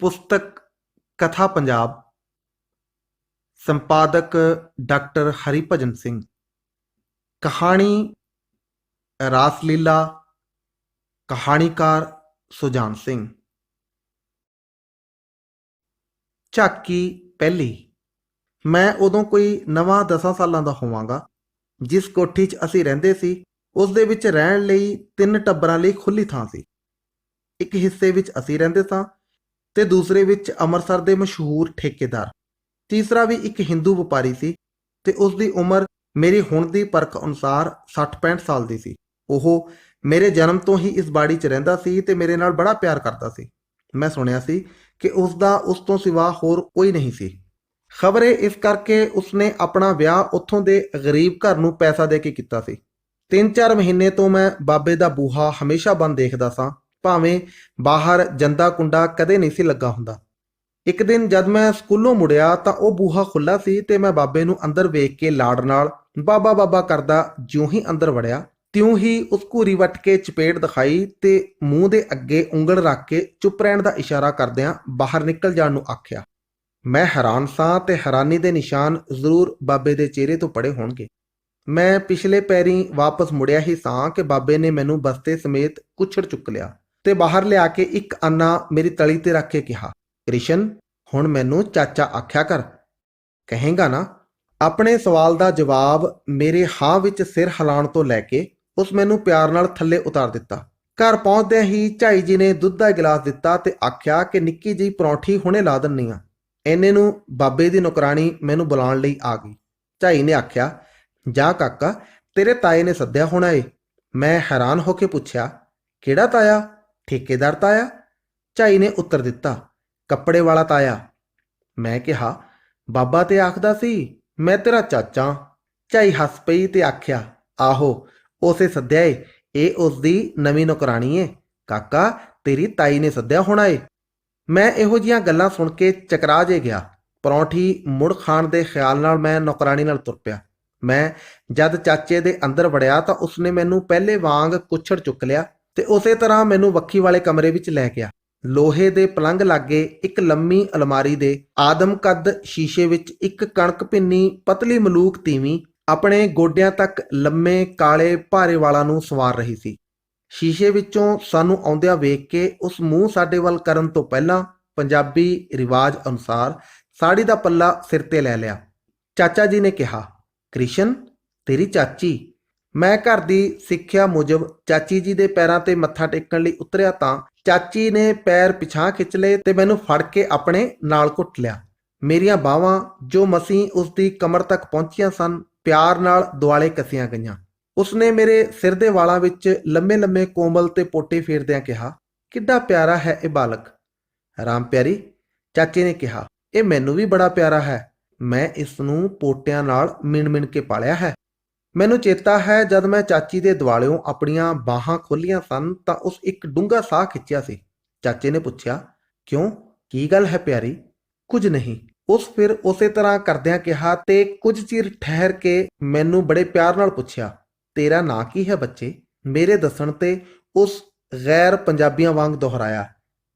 पुस्तक कथा पंजाब, संपादक डॉक्टर हरिभजन सिंह। कहानी रासलीला, कहानीकार सुजान सिंह। ਝਾਕੀ ਪਹਿਲੀ। ਮੈਂ ਉਦੋਂ ਕੋਈ ਨਵਾਂ 10 ਸਾਲਾਂ ਦਾ ਹੋਵਾਂਗਾ। ਜਿਸ ਕੋਠੀ 'ਚ ਅਸੀਂ ਰਹਿੰਦੇ ਸੀ ਉਸ ਦੇ ਵਿੱਚ ਰਹਿਣ ਲਈ 3 ਟੱਬਰਾਂ ਲਈ ਖੁੱਲ੍ਹੀ ਥਾਂ ਸੀ। ਇੱਕ ਹਿੱਸੇ ਵਿੱਚ ਅਸੀਂ ਰਹਿੰਦੇ ਸਾਂ ਤੇ ਦੂਸਰੇ ਵਿੱਚ ਅੰਮ੍ਰਿਤਸਰ ਦੇ ਮਸ਼ਹੂਰ ਠੇਕੇਦਾਰ। ਤੀਸਰਾ ਵੀ ਇੱਕ ਹਿੰਦੂ ਵਪਾਰੀ ਸੀ ਤੇ ਉਸ ਦੀ ਉਮਰ ਮੇਰੀ ਹੁਣ ਦੀ ਪਰਖ ਅਨੁਸਾਰ 60-65 ਸਾਲ ਦੀ ਸੀ। ਉਹ ਮੇਰੇ ਜਨਮ ਤੋਂ ਹੀ ਇਸ ਬਾੜੀ 'ਚ ਰਹਿੰਦਾ ਸੀ ਤੇ ਮੇਰੇ ਨਾਲ ਬੜਾ ਪਿਆਰ ਕਰਦਾ ਸੀ। ਮੈਂ ਸੁਣਿਆ ਸੀ ਕਿ ਉਸ ਦਾ ਉਸ ਤੋਂ ਸਿਵਾ ਹੋਰ ਕੋਈ ਨਹੀਂ ਸੀ। ਖਬਰੇ ਇਸ ਕਰਕੇ ਉਸਨੇ ਆਪਣਾ ਵਿਆਹ ਉੱਥੋਂ ਦੇ ਗਰੀਬ ਘਰ ਨੂੰ ਪੈਸਾ ਦੇ ਕੇ ਕੀਤਾ ਸੀ। 3-4 ਮਹੀਨੇ ਤੋਂ ਮੈਂ ਬਾਬੇ ਦਾ ਬੂਹਾ ਹਮੇਸ਼ਾ ਬੰਦ ਦੇਖਦਾ ਸਾਂ, ਭਾਵੇਂ ਬਾਹਰ ਜੰਦਾ ਕੁੰਡਾ ਕਦੇ ਨਹੀਂ ਸੀ ਲੱਗਾ ਹੁੰਦਾ। ਇੱਕ ਦਿਨ ਜਦ ਮੈਂ ਸਕੂਲੋਂ ਮੁੜਿਆ ਤਾਂ ਉਹ ਬੂਹਾ ਖੁੱਲ੍ਹਾ ਸੀ ਤੇ ਮੈਂ ਬਾਬੇ ਨੂੰ ਅੰਦਰ ਵੇਖ ਕੇ ਲਾਡ ਨਾਲ ਬਾਬਾ ਬਾਬਾ ਕਰਦਾ ਜਿਉਂ ਹੀ ਅੰਦਰ ਵੜਿਆ, ਤਿਉਂ ਹੀ ਉਸ ਘੂਰੀ ਵੱਟ ਕੇ ਚਪੇੜ ਦਿਖਾਈ ਤੇ ਮੂੰਹ ਦੇ ਅੱਗੇ ਉਂਗਲ ਰੱਖ ਕੇ ਚੁੱਪ ਰਹਿਣ ਦਾ ਇਸ਼ਾਰਾ ਕਰਦਿਆਂ ਬਾਹਰ ਨਿਕਲ ਜਾਣ ਨੂੰ ਆਖਿਆ। ਮੈਂ ਹੈਰਾਨ ਸਾਂ ਤੇ ਹੈਰਾਨੀ ਦੇ ਨਿਸ਼ਾਨ ਜ਼ਰੂਰ ਬਾਬੇ ਦੇ ਚਿਹਰੇ ਤੋਂ ਪੜੇ ਹੋਣਗੇ। ਮੈਂ ਪਿਛਲੇ ਪੈਰੀਂ ਵਾਪਸ ਮੁੜਿਆ ਹੀ ਸਾਂ ਕਿ ਬਾਬੇ ਨੇ ਮੈਨੂੰ ਬਸਤੇ ਸਮੇਤ ਕੁੱਛੜ ਚੁੱਕ ਲਿਆ ਤੇ ਬਾਹਰ ਲਿਆ ਕੇ ਇੱਕ ਆਨਾ ਮੇਰੀ ਤਲੀ ਤੇ ਰੱਖ ਕੇ ਕਿਹਾ, ਕ੍ਰਿਸ਼ਨ, ਹੁਣ ਮੈਨੂੰ ਚਾਚਾ ਆਖਿਆ ਕਰ, ਕਹੇਂਗਾ ਨਾ? ਆਪਣੇ ਸਵਾਲ ਦਾ ਜਵਾਬ ਮੇਰੇ ਹਾਂ ਵਿੱਚ ਸਿਰ ਹਿਲਾਉਣ ਤੋਂ ਲੈ ਕੇ ਉਸ ਮੈਨੂੰ ਪਿਆਰ ਨਾਲ ਥੱਲੇ ਉਤਾਰ ਦਿੱਤਾ। ਘਰ ਪਹੁੰਚਦਿਆਂ ਹੀ ਝਾਈ ਜੀ ਨੇ ਦੁੱਧ ਦਾ ਗਿਲਾਸ ਦਿੱਤਾ ਤੇ ਆਖਿਆ ਕਿ ਨਿੱਕੀ ਜਿਹੀ ਪਰੌਂਠੀ ਹੁਣੇ ਲਾ ਦਿੰਨੀ ਆ। ਇੰਨੇ ਨੂੰ ਬਾਬੇ ਦੀ ਨੌਕਰਾਣੀ ਮੈਨੂੰ ਬੁਲਾਉਣ ਲਈ ਆ ਗਈ। ਝਾਈ ਨੇ ਆਖਿਆ, ਜਾ ਕਾਕਾ, ਤੇਰੇ ਤਾਏ ਨੇ ਸੱਦਿਆ ਹੋਣਾ ਏ। ਮੈਂ ਹੈਰਾਨ ਹੋ ਕੇ ਪੁੱਛਿਆ, ਕਿਹੜਾ ਤਾਇਆ? ਠੇਕੇਦਾਰ ਤਾਇਆ? ਝਾਈ ਨੇ ਉੱਤਰ ਦਿੱਤਾ, ਕੱਪੜੇ ਵਾਲਾ ਤਾਇਆ। ਮੈਂ ਕਿਹਾ, ਬਾਬਾ ਤੇ ਆਖਦਾ ਸੀ ਮੈਂ ਤੇਰਾ ਚਾਚਾ। ਝਾਈ ਹੱਸ ਪਈ ਤੇ ਆਖਿਆ, ਆਹੋ, ਉਸੇ ਸੱਦਿਆ ਏ, ਇਹ ਉਸ ਦੀ ਨਵੀਂ ਨੌਕਰਾਣੀ ਏ। ਕਾਕਾ, ਤੇਰੀ ਤਾਈ ਨੇ ਸੱਦਿਆ ਹੋਣਾ ਏ। ਮੈਂ ਇਹੋ ਜਿਹੀਆਂ ਗੱਲਾਂ ਸੁਣ ਕੇ ਚਕਰਾ ਜੇ ਗਿਆ। ਪਰੌਂਠੀ ਮੁੜ ਖਾਣ ਦੇ ਖਿਆਲ ਨਾਲ ਮੈਂ ਨੌਕਰਾਣੀ ਨਾਲ ਤੁਰ ਪਿਆ। ਮੈਂ ਜਦ ਚਾਚੇ ਦੇ ਅੰਦਰ ਵੜਿਆ ਤਾਂ ਉਸਨੇ ਮੈਨੂੰ ਪਹਿਲੇ ਵਾਂਗ ਕੁੱਛੜ ਚੁੱਕ ਲਿਆ ਤੇ ਉਸੇ ਤਰ੍ਹਾਂ ਮੈਨੂੰ ਵੱਖੀ ਵਾਲੇ ਕਮਰੇ ਵਿੱਚ ਲੈ ਗਿਆ। ਲੋਹੇ ਦੇ ਪਲੰਘ ਲਾਗੇ ਇੱਕ ਲੰਮੀ ਅਲਮਾਰੀ ਦੇ ਆਦਮ ਕੱਦ ਸ਼ੀਸ਼ੇ ਵਿੱਚ ਇੱਕ ਕਣਕ ਭਿੰਨੀ ਪਤਲੀ ਮਲੂਕ ਤੀਵੀਂ ਆਪਣੇ ਗੋਡਿਆਂ ਤੱਕ ਲੰਮੇ ਕਾਲੇ ਭਾਰੇ ਵਾਲਾਂ ਨੂੰ ਸੰਵਾਰ ਰਹੀ ਸੀ। ਸ਼ੀਸ਼ੇ ਵਿੱਚੋਂ ਸਾਨੂੰ ਆਉਂਦਿਆਂ ਵੇਖ ਕੇ ਉਸ ਮੂੰਹ ਸਾਡੇ ਵੱਲ ਕਰਨ ਤੋਂ ਪਹਿਲਾਂ ਪੰਜਾਬੀ ਰਿਵਾਜ ਅਨੁਸਾਰ ਸਾੜੀ ਦਾ ਪੱਲਾ ਸਿਰ ਤੇ ਲੈ ਲਿਆ। ਚਾਚਾ ਜੀ ਨੇ ਕਿਹਾ, ਕ੍ਰਿਸ਼ਨ, ਤੇਰੀ ਚਾਚੀ। ਮੈਂ ਘਰ ਦੀ ਸਿੱਖਿਆ ਮੁਜਬ ਚਾਚੀ ਜੀ ਦੇ ਪੈਰਾਂ ਤੇ ਮੱਥਾ ਟੇਕਣ ਲਈ ਉਤਰਿਆ ਤਾਂ ਚਾਚੀ ਨੇ ਪੈਰ ਪਿਛਾਂਹ ਖਿੱਚ ਲਏ ਤੇ ਮੈਨੂੰ ਫੜ ਕੇ ਆਪਣੇ ਨਾਲ ਘੁੱਟ ਲਿਆ। ਮੇਰੀਆਂ ਬਾਹਾਂ ਜੋ ਮਸੀਂ ਉਸ ਦੀ ਕਮਰ ਤੱਕ ਪਹੁੰਚੀਆਂ ਸਨ, ਪਿਆਰ ਨਾਲ ਦੁਆਲੇ ਕੱਸੀਆਂ ਗਈਆਂ। ਉਸਨੇ ਮੇਰੇ ਸਿਰ ਦੇ ਵਾਲਾਂ ਵਿੱਚ ਲੰਮੇ ਲੰਮੇ ਕੋਮਲ ਤੇ ਪੋਟੇ ਫੇਰਦਿਆਂ ਕਿਹਾ, ਕਿੱਡਾ ਪਿਆਰਾ ਹੈ ਇਹ ਬਾਲਕ। ਰਾਮ ਪਿਆਰੀ, ਚਾਚੇ ਨੇ ਕਿਹਾ, ਇਹ ਮੈਨੂੰ ਵੀ ਬੜਾ ਪਿਆਰਾ ਹੈ। ਮੈਂ ਇਸ ਨੂੰ ਪੋਟਿਆਂ ਨਾਲ ਮਿਣ ਕੇ ਪਾਲਿਆ ਹੈ। ਮੈਨੂੰ ਚੇਤਾ ਹੈ ਜਦ ਮੈਂ ਚਾਚੀ ਦੇ ਦੁਆਲਿਓਂ ਆਪਣੀਆਂ ਬਾਹਾਂ ਖੋਲ੍ਹੀਆਂ ਸਨ ਤਾਂ ਉਸ ਇੱਕ ਡੂੰਘਾ ਸਾਹ ਖਿੱਚਿਆ ਸੀ। ਚਾਚੇ ਨੇ ਪੁੱਛਿਆ, ਕਿਉਂ, ਕੀ ਗੱਲ ਹੈ ਪਿਆਰੀ? ਕੁਝ ਨਹੀਂ। ਉਸ ਫਿਰ ਉਸੇ ਤਰ੍ਹਾਂ ਕਰਦਿਆਂ ਕਿਹਾ ਤੇ ਕੁਝ ਚਿਰ ਠਹਿਰ ਕੇ ਮੈਨੂੰ ਬੜੇ ਪਿਆਰ ਨਾਲ ਪੁੱਛਿਆ, ਤੇਰਾ ਨਾਂ ਕੀ ਹੈ ਬੱਚੇ? ਮੇਰੇ ਦੱਸਣ ਤੇ ਉਸ ਗੈਰ ਪੰਜਾਬੀਆਂ ਵਾਂਗ ਦੁਹਰਾਇਆ,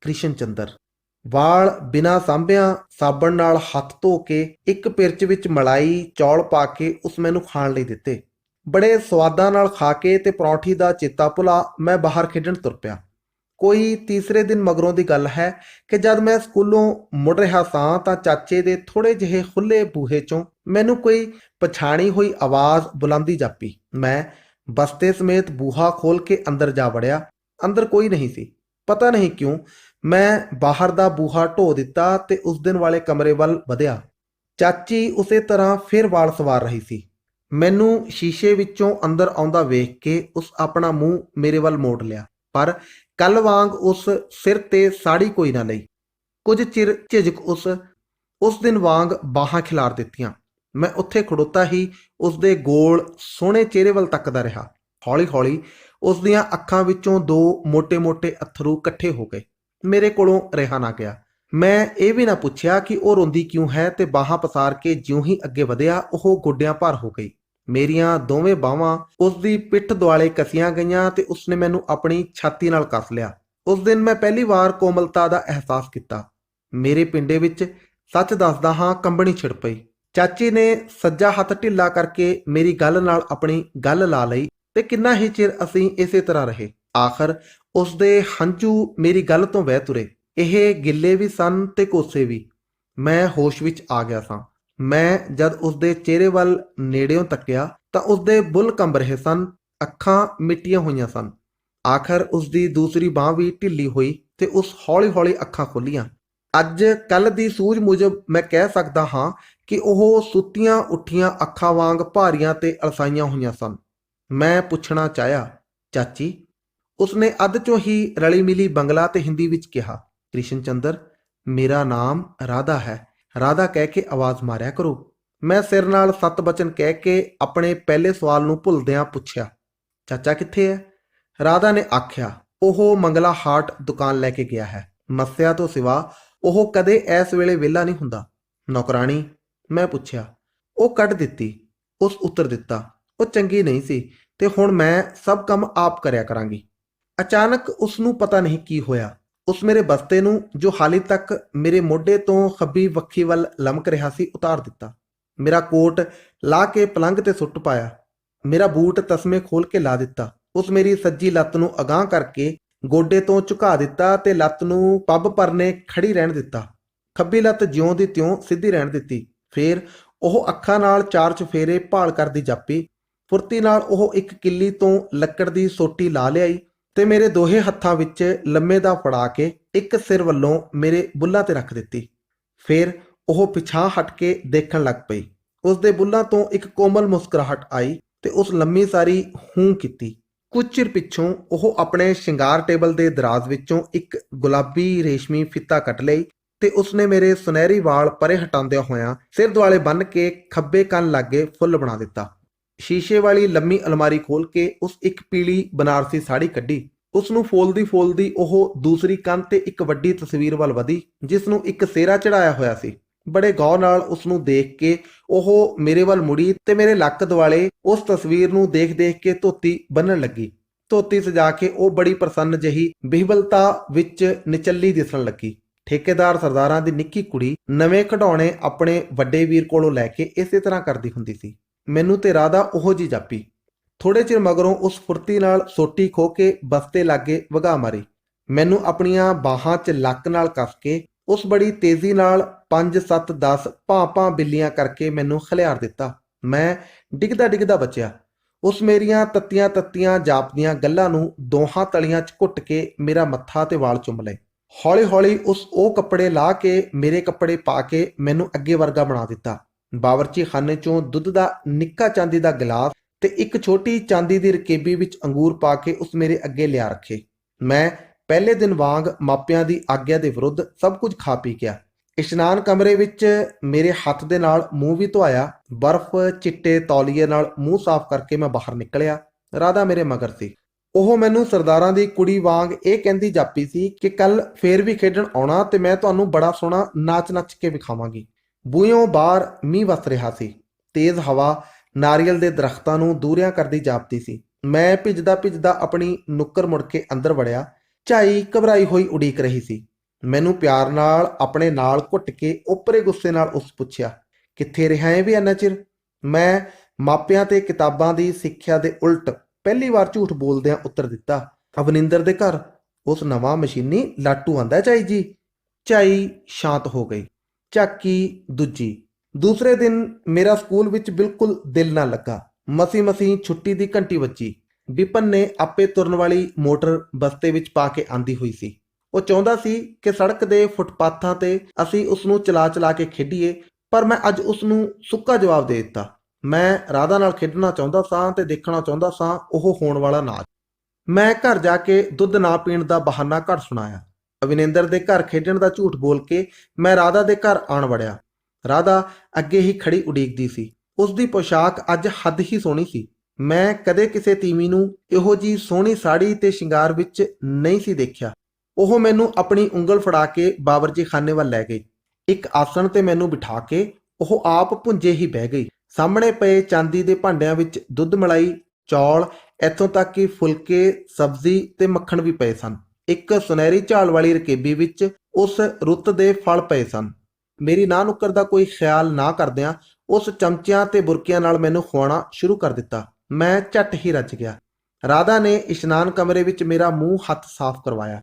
ਕ੍ਰਿਸ਼ਨ ਚੰਦਰ। ਵਾਲ ਬਿਨਾਂ ਸਾਂਭਿਆਂ ਸਾਬਣ ਨਾਲ ਹੱਥ ਧੋ ਕੇ ਇੱਕ ਪਿਰਚ ਵਿੱਚ ਮਲਾਈ ਚੌਲ ਪਾ ਕੇ ਉਸ ਮੈਨੂੰ ਖਾਣ ਲਈ ਦਿੱਤੇ। ਬੜੇ ਸਵਾਦਾਂ ਨਾਲ ਖਾ ਕੇ ਤੇ ਪਰੌਂਠੀ ਦਾ ਚੇਤਾ ਭੁਲਾ ਮੈਂ ਬਾਹਰ ਖੇਡਣ ਤੁਰ ਪਿਆ। ਕੋਈ ਤੀਸਰੇ ਦਿਨ ਮਗਰੋਂ ਦੀ ਗੱਲ ਹੈ ਕਿ ਜਦ ਮੈਂ ਸਕੂਲੋਂ ਮੁੜ ਰਿਹਾ ਸਾਂ ਤਾਂ ਚਾਚੇ ਦੇ ਥੋੜ੍ਹੇ ਜਿਹੇ ਖੁੱਲ੍ਹੇ ਬੂਹੇ 'ਚੋਂ ਮੈਨੂੰ ਕੋਈ ਪਛਾਣੀ ਹੋਈ ਆਵਾਜ਼ ਬੁਲਾਉਂਦੀ ਜਾਪੀ। ਮੈਂ ਬਸਤੇ ਸਮੇਤ ਬੂਹਾ ਖੋਲ੍ਹ ਕੇ ਅੰਦਰ ਜਾ ਵੜਿਆ। ਅੰਦਰ ਕੋਈ ਨਹੀਂ ਸੀ। ਪਤਾ ਨਹੀਂ ਕਿਉਂ ਮੈਂ ਬਾਹਰ ਦਾ ਬੂਹਾ ਢੋ ਦਿੱਤਾ ਤੇ ਉਸ ਦਿਨ ਵਾਲੇ ਕਮਰੇ ਵੱਲ ਵਧਿਆ। ਚਾਚੀ ਉਸੇ ਤਰ੍ਹਾਂ ਫਿਰ ਵਾਲ ਸੰਵਾਰ ਰਹੀ ਸੀ। ਮੈਨੂੰ ਸ਼ੀਸ਼ੇ ਵਿੱਚੋਂ ਅੰਦਰ ਆਉਂਦਾ ਵੇਖ ਕੇ ਉਸ ਆਪਣਾ ਮੂੰਹ ਮੇਰੇ ਵੱਲ ਮੋੜ ਲਿਆ, ਪਰ ਕੱਲ ਵਾਂਗ ਉਸ ਸਿਰ ਤੇ ਸਾੜੀ ਕੋਈ ਨਾ ਲਈ। ਕੁਝ ਚਿਰ ਝਿਜਕ ਉਸ ਦਿਨ ਵਾਂਗ ਬਾਹਾਂ ਖਿਲਾਰ ਦਿੱਤੀਆਂ। ਮੈਂ ਉੱਥੇ ਖੜੋਤਾ ਹੀ ਉਸ ਦੇ ਗੋਲ ਸੋਹਣੇ ਚਿਹਰੇ ਵੱਲ ਤੱਕਦਾ ਰਿਹਾ। ਹੌਲੀ ਹੌਲੀ ਉਸ ਦੀਆਂ ਅੱਖਾਂ ਵਿੱਚੋਂ 2 ਮੋਟੇ-ਮੋਟੇ ਅੱਥਰੂ ਇਕੱਠੇ ਹੋ ਗਏ। ਮੇਰੇ ਕੋਲੋਂ ਰਿਹਾ ਨਾ ਗਿਆ। ਮੈਂ ਇਹ ਵੀ ਨਾ ਪੁੱਛਿਆ ਕਿ ਉਹ ਰੋਂਦੀ ਕਿਉਂ ਹੈ ਤੇ ਬਾਹਾਂ ਪਸਾਰ ਕੇ ਜਿਉਂ ਹੀ ਅੱਗੇ ਵਧਿਆ ਉਹ ਗੋਡਿਆਂ ਭਾਰ ਹੋ ਗਈ। ਮੇਰੀਆਂ ਦੋਵੇਂ ਬਾਹਾਂ ਉਸ ਦੀ ਪਿੱਠ ਦੁਆਲੇ ਕੱਸੀਆਂ ਗਈਆਂ ਤੇ ਉਸਨੇ ਮੈਨੂੰ ਆਪਣੀ ਛਾਤੀ ਨਾਲ ਕੱਸ ਲਿਆ। ਉਸ ਦਿਨ ਮੈਂ ਪਹਿਲੀ ਵਾਰ ਕੋਮਲਤਾ ਦਾ ਅਹਿਸਾਸ ਕੀਤਾ। ਮੇਰੇ ਪਿੰਡੇ ਵਿੱਚ ਸੱਚ ਦੱਸਦਾ ਹਾਂ ਕੰਬਣੀ ਛਿੜ ਪਈ। ਚਾਚੀ ਨੇ ਸੱਜਾ ਹੱਥ ਢਿੱਲਾ ਕਰਕੇ ਮੇਰੀ ਗੱਲ ਨਾਲ ਆਪਣੀ ਗੱਲ ਲਾ ਲਈ ਤੇ ਕਿੰਨਾ ਹੀ ਚਿਰ ਅਸੀਂ ਇਸੇ ਤਰ੍ਹਾਂ ਰਹੇ। ਆਖਰ ਉਸਦੇ ਹੰਝੂ ਮੇਰੀ ਗੱਲ ਤੋਂ ਵਹਿ ਤੁਰੇ। ਇਹ ਗਿੱਲੇ ਵੀ ਸਨ ਤੇ ਕੋਸੇ ਵੀ। ਮੈਂ ਹੋਸ਼ ਵਿੱਚ ਆ ਗਿਆ ਸਾਂ। ਮੈਂ ਜਦ ਉਸਦੇ ਚਿਹਰੇ ਵੱਲ ਨੇੜਿਓਂ ਤੱਕਿਆ ਤਾਂ ਉਸਦੇ ਬੁੱਲ ਕੰਬ ਰਹੇ ਸਨ, ਅੱਖਾਂ ਮਿੱਟੀਆਂ ਹੋਈਆਂ ਸਨ। ਆਖਰ ਉਸਦੀ ਦੂਸਰੀ ਬਾਂਹ ਵੀ ਢਿੱਲੀ ਹੋਈ ਤੇ ਉਸ ਹੌਲੀ-ਹੌਲੀ ਅੱਖਾਂ ਖੋਲ੍ਹੀਆਂ। ਅੱਜ ਕੱਲ੍ਹ ਦੀ ਸੂਝ ਮੁਜਬ ਮੈਂ ਕਹਿ ਸਕਦਾ ਹਾਂ ਕਿ ਉਹ ਸੁੱਤੀਆਂ ਉੱਠੀਆਂ ਅੱਖਾਂ ਵਾਂਗ ਭਾਰੀਆਂ ਤੇ ਅਲਸਾਈਆਂ ਹੋਈਆਂ ਸਨ। ਮੈਂ ਪੁੱਛਣਾ ਚਾਹਿਆ, ਚਾਚੀ? ਉਸਨੇ ਅੱਧ ਚੋਂ ਹੀ ਰਲੀ ਮਿਲੀ ਬੰਗਲਾ ਤੇ ਹਿੰਦੀ ਵਿੱਚ ਕਿਹਾ, ਕ੍ਰਿਸ਼ਨ ਚੰਦਰ, ਮੇਰਾ ਨਾਮ ਰਾਧਾ ਹੈ। ਰਾਧਾ ਕਹਿ ਕੇ ਆਵਾਜ਼ ਮਾਰਿਆ ਕਰੋ। ਮੈਂ ਸਿਰ ਨਾਲ ਸੱਤ ਬਚਨ ਕਹਿ ਕੇ ਆਪਣੇ ਪਹਿਲੇ ਸਵਾਲ ਨੂੰ ਭੁੱਲਦਿਆਂ ਪੁੱਛਿਆ, ਚਾਚਾ ਕਿੱਥੇ ਹੈ? ਰਾਧਾ ਨੇ ਆਖਿਆ, ਉਹ ਮੰਗਲਾ ਹਾਟ ਦੁਕਾਨ ਲੈ ਕੇ ਗਿਆ ਹੈ। ਮੱਸਿਆ ਤੋਂ ਸਿਵਾ ਉਹ ਕਦੇ ਇਸ ਵੇਲੇ ਵਿਹਲਾ ਨਹੀਂ ਹੁੰਦਾ। ਨੌਕਰਾਣੀ? ਮੈਂ ਪੁੱਛਿਆ। ਉਹ ਕੱਢ ਦਿੱਤੀ। ਉਸ ਉੱਤਰ ਦਿੱਤਾ, ਉਹ ਚੰਗੀ ਨਹੀਂ ਸੀ ਤੇ ਹੁਣ ਮੈਂ ਸਭ ਕੰਮ ਆਪ ਕਰਿਆ ਕਰਾਂਗੀ। ਅਚਾਨਕ ਉਸ ਨੂੰ ਪਤਾ ਨਹੀਂ ਕੀ ਹੋਇਆ। ਉਸ ਮੇਰੇ ਬਸਤੇ ਨੂੰ, ਜੋ ਹਾਲੇ ਤੱਕ ਮੇਰੇ ਮੋਢੇ ਤੋਂ ਖੱਬੀ ਵੱਖੀ ਵੱਲ ਲਮਕ ਰਿਹਾ ਸੀ, ਉਤਾਰ ਦਿੱਤਾ। ਮੇਰਾ ਕੋਟ ਲਾ ਕੇ ਪਲੰਘ ਤੇ ਸੁੱਟ ਪਾਇਆ। ਮੇਰਾ ਬੂਟ ਤਸਮੇ ਖੋਲ ਕੇ ਲਾ ਦਿੱਤਾ। ਉਸ ਮੇਰੀ ਸੱਜੀ ਲੱਤ ਨੂੰ ਅਗਾਂਹ ਕਰਕੇ ਗੋਡੇ ਤੋਂ ਝੁਕਾ ਦਿੱਤਾ ਤੇ ਲੱਤ ਨੂੰ ਪੱਬ ਪਰਨੇ ਖੜੀ ਰਹਿਣ ਦਿੱਤਾ। ਖੱਬੀ ਲੱਤ ਜਿਉਂ ਦੀ ਤਿਉਂ ਸਿੱਧੀ ਰਹਿਣ ਦਿੱਤੀ। ਫੇਰ ਉਹ ਅੱਖਾਂ ਨਾਲ ਚਾਰ ਚੁਫੇਰੇ ਭਾਲ ਕਰਦੀ ਜਾਪੀ। ਫੁਰਤੀ ਨਾਲ ਉਹ ਇੱਕ ਕਿੱਲੀ ਤੋਂ ਲੱਕੜ ਦੀ ਸੋਟੀ ਲਾ ਲਿਆਈ ਤੇ ਮੇਰੇ ਦੋਹੇ ਹੱਥਾਂ ਵਿੱਚ ਲੰਮੇ ਦਾ ਫੜਾ ਕੇ ਇੱਕ ਸਿਰ ਵੱਲੋਂ ਮੇਰੇ ਬੁੱਲਾਂ ਤੇ ਰੱਖ ਦਿੱਤੀ। ਫੇਰ ਉਹ ਪਿਛਾਂਹ ਹਟ ਕੇ ਦੇਖਣ ਲੱਗ ਪਈ। ਉਸ ਦੇ ਬੁੱਲਾਂ ਤੋਂ ਇੱਕ ਕੋਮਲ ਮੁਸਕਰਾਹਟ ਆਈ ਤੇ ਉਸ ਲੰਮੀ ਸਾਰੀ ਹੂੰ ਕੀਤੀ। ਕੁਝ ਚਿਰ ਪਿੱਛੋਂ ਉਹ ਆਪਣੇ ਸ਼ਿੰਗਾਰ ਟੇਬਲ ਦੇ ਦਰਾਜ਼ ਵਿੱਚੋਂ ਇੱਕ ਗੁਲਾਬੀ ਰੇਸ਼ਮੀ ਫਿੱਤਾ ਕੱਢ ਲਈ ਤੇ ਉਸਨੇ ਮੇਰੇ ਸੁਨਹਿਰੀ ਵਾਲ ਪਰੇ ਹਟਾਉਂਦਿਆਂ ਹੋਇਆਂ ਸਿਰ ਦੁਆਲੇ ਬੰਨ੍ਹ ਕੇ ਖੱਬੇ ਕੰਨ ਲਾਗੇ ਫੁੱਲ ਬਣਾ ਦਿੱਤਾ। ਸ਼ੀਸ਼ੇ ਵਾਲੀ ਲੰਮੀ ਅਲਮਾਰੀ ਖੋਲ ਕੇ ਉਸ ਇੱਕ ਪੀਲੀ ਬਨਾਰਸੀ ਸਾੜੀ ਕੱਢੀ। ਉਸ ਨੂੰ ਫੋਲਦੀ ਫੋਲਦੀ ਉਹ ਦੂਸਰੀ ਕੰਨ ਤੇ ਇੱਕ ਵੱਡੀ ਤਸਵੀਰ ਵੱਲ ਵਧੀ, ਜਿਸ ਨੂੰ ਇੱਕ ਸਿਹਰਾ ਚੜਾਇਆ ਹੋਇਆ ਸੀ। ਬੜੇ ਗੌਰ ਨਾਲ ਉਸ ਨੂੰ ਦੇਖ ਕੇ ਉਹ ਮੇਰੇ ਵੱਲ ਮੁੜੀ ਤੇ ਮੇਰੇ ਲੱਕ ਦੁਆਲੇ ਉਸ ਤਸਵੀਰ ਨੂੰ ਦੇਖ-ਦੇਖ ਕੇ ਧੋਤੀ ਬੰਨਣ ਲੱਗੀ। ਧੋਤੀ ਸਜਾ ਕੇ ਉਹ ਬੜੀ ਪ੍ਰਸੰਨ ਜਿਹੀ ਬਿਹਬਲਤਾ ਵਿੱਚ ਨਿਚੱਲੀ ਦਿਸਣ ਲੱਗੀ। ਠੇਕੇਦਾਰ ਸਰਦਾਰਾਂ ਦੀ ਨਿੱਕੀ ਕੁੜੀ ਨਵੇਂ ਖਿਡੌਣੇ ਆਪਣੇ ਵੱਡੇ ਵੀਰ ਕੋਲੋਂ ਲੈ ਕੇ ਇਸੇ ਤਰ੍ਹਾਂ ਕਰਦੀ ਹੁੰਦੀ ਸੀ। ਮੈਨੂੰ ਤੇ ਰਾਧਾ ਉਹੋ ਜਿਹੀ ਜਾਪੀ। ਥੋੜੇ ਚਿਰ ਮਗਰੋਂ ਉਸ ਫੁਰਤੀ ਨਾਲ ਸੋਟੀ ਖੋਹ ਕੇ ਬਸਤੇ ਲਾਗੇ ਵਗਾਹ ਮਾਰੀ। ਮੈਨੂੰ ਆਪਣੀਆਂ ਬਾਹਾਂ 'ਚ ਲੱਕ ਨਾਲ ਕੱਸ ਕੇ ਉਸ ਬੜੀ ਤੇਜ਼ੀ ਨਾਲ 5 7 10 ਭਾਂ-ਭਾਂ ਬਿੱਲੀਆਂ ਕਰਕੇ ਮੈਨੂੰ ਖਿਲਾਰ ਦਿੱਤਾ। ਮੈਂ ਡਿੱਗਦਾ ਡਿੱਗਦਾ ਬਚਿਆ। ਉਸ ਮੇਰੀਆਂ ਤੱਤੀਆਂ ਤੱਤੀਆਂ ਜਾਪਦੀਆਂ ਗੱਲਾਂ ਨੂੰ ਦੋਹਾਂ ਤਲੀਆਂ 'ਚ ਘੁੱਟ ਕੇ ਮੇਰਾ ਮੱਥਾ ਤੇ ਵਾਲ ਚੁੰਮ ਲਏ। ਹੌਲੀ ਹੌਲੀ ਉਸ ਉਹ ਕੱਪੜੇ ਲਾਹ ਕੇ ਮੇਰੇ ਕੱਪੜੇ ਪਾ ਕੇ ਮੈਨੂੰ ਅੱਗੇ ਵਰਗਾ ਬਣਾ ਦਿੱਤਾ। ਬਾਵਰਚੀ ਖਾਨੇ 'ਚੋਂ ਦੁੱਧ ਦਾ ਨਿੱਕਾ ਚਾਂਦੀ ਦਾ ਗਿਲਾਸ ਤੇ ਇੱਕ ਛੋਟੀ ਚਾਂਦੀ ਦੀ ਰਕੇਬੀ ਵਿੱਚ ਅੰਗੂਰ ਪਾ ਕੇ ਉਸ ਮੇਰੇ ਅੱਗੇ ਲਿਆ ਰੱਖੇ। ਮੈਂ ਪਹਿਲੇ ਦਿਨ ਵਾਂਗ ਮਾਪਿਆਂ ਦੀ ਆਗਿਆ ਦੇ ਵਿਰੁੱਧ ਸਭ ਕੁਝ ਖਾ ਪੀ ਗਿਆ। ਇਸ਼ਨਾਨ ਕਮਰੇ ਵਿੱਚ ਮੇਰੇ ਹੱਥ ਦੇ ਨਾਲ ਮੂੰਹ ਵੀ ਧੋਇਆ। ਬਰਫ਼ ਚਿੱਟੇ ਤੌਲੀਏ ਨਾਲ ਮੂੰਹ ਸਾਫ਼ ਕਰਕੇ ਮੈਂ ਬਾਹਰ ਨਿਕਲਿਆ। ਰਾਧਾ ਮੇਰੇ ਮਗਰ ਸੀ। ਉਹ ਮੈਨੂੰ ਸਰਦਾਰਾਂ ਦੀ ਕੁੜੀ ਵਾਂਗ ਇਹ ਕਹਿੰਦੀ ਜਾਪੀ ਸੀ ਕਿ ਕੱਲ ਫੇਰ ਵੀ ਖੇਡਣ ਆਉਣਾ ਤੇ ਮੈਂ ਤੁਹਾਨੂੰ ਬੜਾ ਸੋਹਣਾ ਨਾਚ ਨੱਚ ਕੇ ਵਿਖਾਵਾਂਗੀ। ਬੂਹਿਓਂ ਬਾਹਰ ਮੀਂਹ ਵਸ ਰਿਹਾ ਸੀ। ਤੇਜ਼ ਹਵਾ ਨਾਰੀਅਲ ਦੇ ਦਰਖਤਾਂ ਨੂੰ ਦੂਰਿਆਂ ਕਰਦੀ ਜਾਪਦੀ ਸੀ। ਮੈਂ ਭਿੱਜਦਾ ਭਿੱਜਦਾ ਆਪਣੀ ਨੁੱਕਰ ਮੁੜ ਕੇ ਅੰਦਰ ਵੜਿਆ। ਝਾਈ ਘਬਰਾਈ ਹੋਈ ਉਡੀਕ ਰਹੀ ਸੀ। ਮੈਨੂੰ ਪਿਆਰ ਨਾਲ ਆਪਣੇ ਨਾਲ ਘੁੱਟ ਕੇ ਓਪਰੇ ਗੁੱਸੇ ਨਾਲ ਉਸ ਪੁੱਛਿਆ, ਕਿੱਥੇ ਰਿਹਾ ਏ ਵੀ ਇੰਨਾ ਚਿਰ? ਮੈਂ ਮਾਪਿਆਂ ਤੇ ਕਿਤਾਬਾਂ ਦੀ ਸਿੱਖਿਆ ਦੇ ਉਲਟ ਪਹਿਲੀ ਵਾਰ ਝੂਠ ਬੋਲਦਿਆਂ ਉੱਤਰ ਦਿੱਤਾ, ਅਵਨਿੰਦਰ ਦੇ ਘਰ। ਉਸ ਨਵਾਂ ਮਸ਼ੀਨੀ ਲਾਟੂ ਆਂਦਾ ਝਾਈ ਜੀ। ਝਾਈ ਸ਼ਾਂਤ ਹੋ ਗਈ। ਝਾਕੀ ਦੂਜੀ। ਦੂਸਰੇ ਦਿਨ ਮੇਰਾ ਸਕੂਲ ਵਿੱਚ ਬਿਲਕੁਲ ਦਿਲ ਨਾ ਲੱਗਾ। ਮਸੀਂ ਛੁੱਟੀ ਦੀ ਘੰਟੀ ਵੱਜੀ। ਵਿਪਨ ਨੇ ਆਪੇ ਤੁਰਨ ਵਾਲੀ ਮੋਟਰ ਬਸਤੇ ਵਿੱਚ ਪਾ ਕੇ ਆਂਦੀ ਹੋਈ ਸੀ। ਉਹ ਚਾਹੁੰਦਾ ਸੀ ਕਿ ਸੜਕ ਦੇ ਫੁੱਟਪਾਥਾਂ ਤੇ ਅਸੀਂ ਉਸ ਨੂੰ ਚਲਾ ਚਲਾ ਕੇ ਖੇਡੀਏ, ਪਰ ਮੈਂ ਅੱਜ ਉਸ ਨੂੰ ਸੁੱਕਾ ਜਵਾਬ ਦੇ ਦਿੱਤਾ। ਮੈਂ ਰਾਧਾ ਨਾਲ ਖੇਡਣਾ ਚਾਹੁੰਦਾ ਸਾਂ ਤੇ ਦੇਖਣਾ ਚਾਹੁੰਦਾ ਸਾਂ ਉਹ ਹੋਣ ਵਾਲਾ ਨਾਚ। ਮੈਂ ਘਰ ਜਾ ਕੇ ਦੁੱਧ ਨਾ ਪੀਣ ਦਾ ਬਹਾਨਾ ਘੜ ਸੁਣਾਇਆ। ਅਵਿਨੇਂਦਰ ਦੇ ਘਰ ਖੇਡਣ ਦਾ ਝੂਠ ਬੋਲ ਕੇ ਮੈਂ ਰਾਧਾ ਦੇ ਘਰ ਆਣ ਵੜਿਆ। ਰਾਧਾ ਅੱਗੇ ਹੀ ਖੜੀ ਉਡੀਕਦੀ ਸੀ। ਉਸ ਦੀ ਪੋਸ਼ਾਕ ਅੱਜ ਹੱਦ ਹੀ ਸੋਹਣੀ ਸੀ। ਮੈਂ ਕਦੇ ਕਿਸੇ ਤੀਵੀਂ ਨੂੰ ਇਹੋ ਜਿਹੀ ਸੋਹਣੀ ਸਾੜੀ ਤੇ ਸ਼ਿੰਗਾਰ ਵਿੱਚ ਨਹੀਂ ਸੀ ਦੇਖਿਆ। ਉਹ ਮੈਨੂੰ ਆਪਣੀ ਉਂਗਲ ਫੜਾ ਕੇ ਬਾਵਰਚੀ ਖਾਨੇ ਵੱਲ ਲੈ ਗਈ। ਇੱਕ ਆਸਣ ਤੇ ਮੈਨੂੰ ਬਿਠਾ ਕੇ ਉਹ ਆਪ ਭੁੰਜੇ ਹੀ ਬਹਿ ਗਈ। ਸਾਹਮਣੇ ਪਏ ਚਾਂਦੀ ਦੇ ਭਾਂਡਿਆਂ ਵਿੱਚ ਦੁੱਧ ਮਲਾਈ, ਚੌਲ, ਇੱਥੋਂ ਤੱਕ ਕਿ ਫੁਲਕੇ, ਸਬਜ਼ੀ ਤੇ ਮੱਖਣ ਵੀ ਪਏ ਸਨ। ਇੱਕ ਸੁਨਹਿਰੀ ਝਾਲ ਵਾਲੀ ਰਕੇਬੀ ਵਿੱਚ ਉਸ ਰੁੱਤ ਦੇ ਫਲ ਪਏ ਸਨ। ਮੇਰੀ ਨਾਂਹ ਨੁੱਕਰ ਦਾ ਕੋਈ ਖਿਆਲ ਨਾ ਕਰਦਿਆਂ ਉਸ ਚਮਚਿਆਂ ਤੇ ਬੁਰਕੀਆਂ ਨਾਲ ਮੈਨੂੰ ਖੁਆਉਣਾ ਸ਼ੁਰੂ ਕਰ ਦਿੱਤਾ। ਮੈਂ ਝੱਟ ਹੀ ਰੱਜ ਗਿਆ। ਰਾਧਾ ਨੇ ਇਸ਼ਨਾਨ ਕਮਰੇ ਵਿੱਚ ਮੇਰਾ ਮੂੰਹ ਹੱਥ ਸਾਫ਼ ਕਰਵਾਇਆ।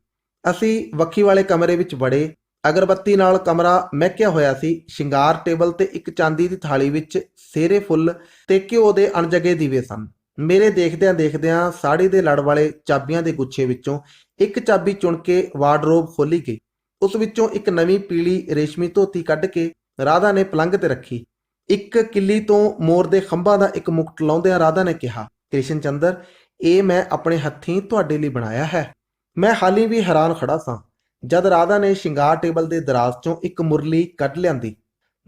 ਅਸੀਂ ਵੱਖੀ ਵਾਲੇ ਕਮਰੇ ਵਿੱਚ ਵੜੇ। ਅਗਰਬੱਤੀ ਨਾਲ ਕਮਰਾ ਮਹਿਕਿਆ ਹੋਇਆ ਸੀ। ਸ਼ਿੰਗਾਰ ਟੇਬਲ ਤੇ ਇੱਕ ਚਾਂਦੀ ਦੀ ਥਾਲੀ ਵਿੱਚ ਸੇਰੇ ਫੁੱਲ ਤੇ ਘਿਓ ਦੇ ਅਣਜਗੇ ਦੀਵੇ ਸਨ। ਮੇਰੇ ਦੇਖਦਿਆਂ ਦੇਖਦਿਆਂ ਸਾੜੀ ਦੇ ਲੜ ਵਾਲੇ ਚਾਬੀਆਂ ਦੇ ਗੁੱਛੇ ਵਿੱਚੋਂ ਇੱਕ ਚਾਬੀ ਚੁਣ ਕੇ ਵਾਰਡਰੋਬ ਖੋਲੀ ਗਈ। ਉਸ ਵਿੱਚੋਂ ਇੱਕ ਨਵੀਂ ਪੀਲੀ ਰੇਸ਼ਮੀ ਧੋਤੀ ਕੱਢ ਕੇ ਰਾਧਾ ਨੇ ਪਲੰਘ ਤੇ ਰੱਖੀ। ਇੱਕ ਕਿੱਲੀ ਤੋਂ ਮੋਰ ਦੇ ਖੰਭਾਂ ਦਾ ਇੱਕ ਮੁਕਟ ਲਾਉਂਦਿਆਂ ਰਾਧਾ ਨੇ ਕਿਹਾ, ਕ੍ਰਿਸ਼ਨ ਚੰਦਰ, ਇਹ ਮੈਂ ਆਪਣੇ ਹੱਥੀਂ ਤੁਹਾਡੇ ਲਈ ਬਣਾਇਆ ਹੈ। ਮੈਂ ਹਾਲੀ ਵੀ ਹੈਰਾਨ ਖੜਾ ਸਾਂ। ਜਦ ਰਾਧਾ ਨੇ ਸ਼ਿੰਗਾਰ ਟੇਬਲ ਦੇ ਦਰਾਜ਼ ਚੋਂ ਇੱਕ ਮੁਰਲੀ ਕੱਢ ਲਿਆਂਦੀ।